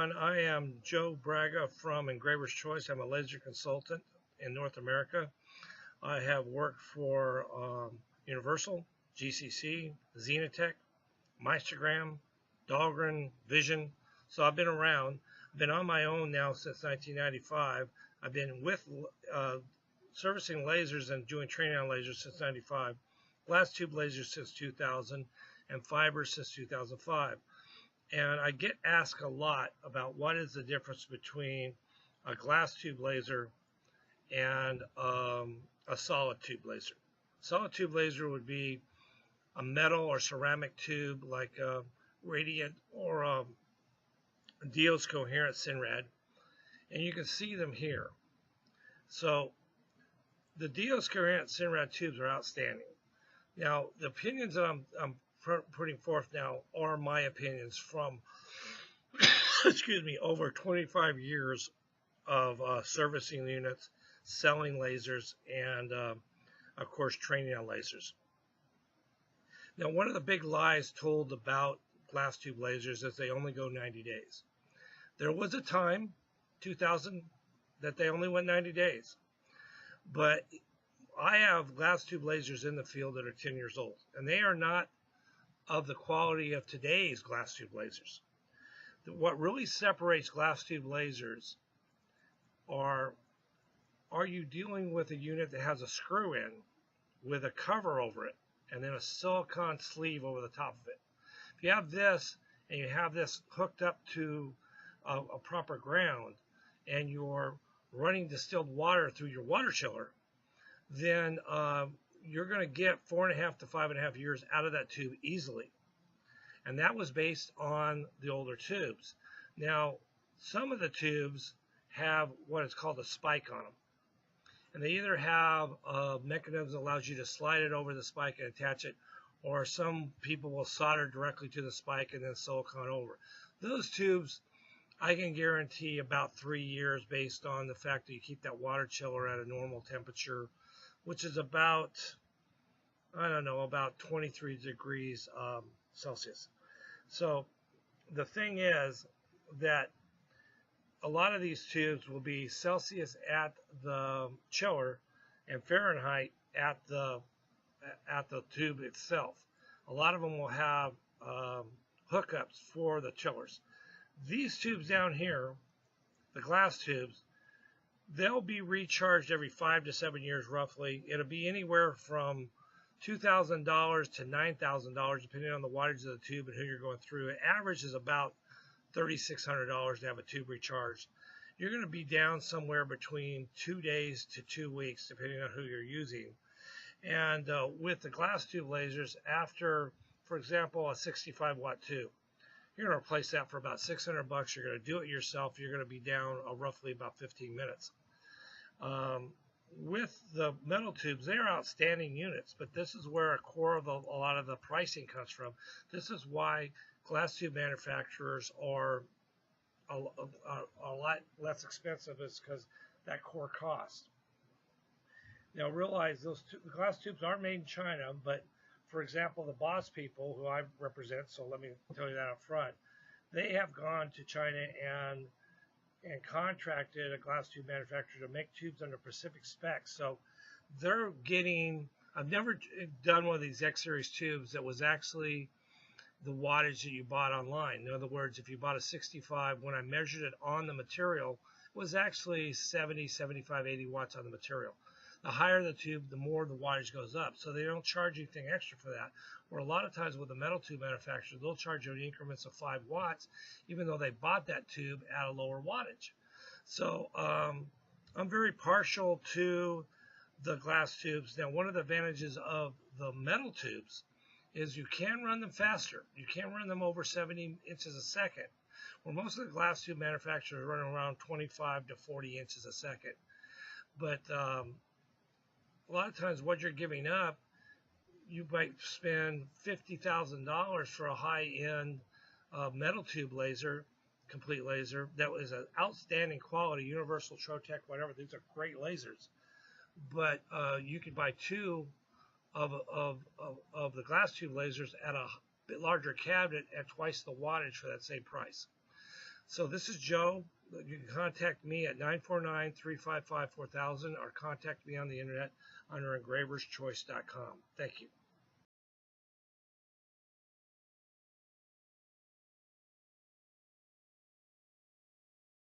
everyone. I am Joe Braga from Engraver's Choice. I'm a laser consultant in North America. I have worked for Universal, GCC, Xenetech, Meistergram, Dahlgren, Vision. So I've been around. I've been on my own now since 1995. I've been with servicing lasers and doing training on lasers since 95, glass tube lasers since 2000, and fibers since 2005. And I get asked a lot about what is the difference between a glass tube laser and a solid tube laser. Solid tube laser would be a metal or ceramic tube like a Radiant or a Dios Coherent Synrad, and you can see them here. So the Dios Coherent Synrad tubes are outstanding. Now the opinions that I'm putting forth now are my opinions from excuse me, over 25 years of servicing units, selling lasers, and of course training on lasers. Now, one of the big lies told about glass tube lasers is they only go 90 days. There was a time, 2000, that they only went 90 days. But I have glass tube lasers in the field that are 10 years old, and they are not of the quality of today's glass tube lasers. What really separates glass tube lasers are you dealing with a unit that has a screw in with a cover over it and then a silicone sleeve over the top of it. If you have this and you have this hooked up to a proper ground and you're running distilled water through your water chiller, then you're going to get 4.5 to 5.5 years out of that tube easily. And that was based on the older tubes. Now, some of the tubes have what is called a spike on them. And they either have a mechanism that allows you to slide it over the spike and attach it, or some people will solder directly to the spike and then silicone over. Those tubes, I can guarantee about 3 years based on the fact that you keep that water chiller at a normal temperature, which is about, I don't know, about 23 degrees Celsius. So the thing is that a lot of these tubes will be Celsius at the chiller and Fahrenheit at the tube itself. A lot of them will have hookups for the chillers. These tubes down here, the glass tubes, they'll be recharged every 5 to 7 years roughly. It'll be anywhere from $2,000 to $9,000 depending on the wattage of the tube and who you're going through. It averages about $3,600 to have a tube recharged. You're going to be down somewhere between 2 days to 2 weeks depending on who you're using. And with the glass tube lasers, after, for example, a 65 watt tube, you're going to replace that for about $600. You're going to do it yourself. You're going to be down roughly about 15 minutes. With the metal tubes, they're outstanding units, but this is where a core of a lot of the pricing comes from. This is why glass tube manufacturers are a lot less expensive, is because that core cost. Now realize the glass tubes aren't made in China, but for example, the Boss people who I represent, so let me tell you that up front, they have gone to China and contracted a glass tube manufacturer to make tubes under Pacific specs. So they're getting, I've never done one of these X series tubes that was actually the wattage that you bought online. In other words, if you bought a 65, when I measured it on the material, it was actually 70, 75, 80 watts on the material. The higher the tube, the more the wattage goes up. So they don't charge anything extra for that. Or a lot of times with the metal tube manufacturers, they'll charge you in increments of 5 watts, even though they bought that tube at a lower wattage. So I'm very partial to the glass tubes. Now, one of the advantages of the metal tubes is you can run them faster. You can run them over 70 inches a second, where most of the glass tube manufacturers run around 25 to 40 inches a second. But a lot of times what you're giving up, you might spend $50,000 for a high-end metal tube laser, complete laser, that was an outstanding quality, Universal, Trotec, whatever. These are great lasers. But you could buy two of the glass tube lasers at a bit larger cabinet at twice the wattage for that same price. So this is Joe. You can contact me at 949-355-4000 or contact me on the internet under engraverschoice.com. Thank you.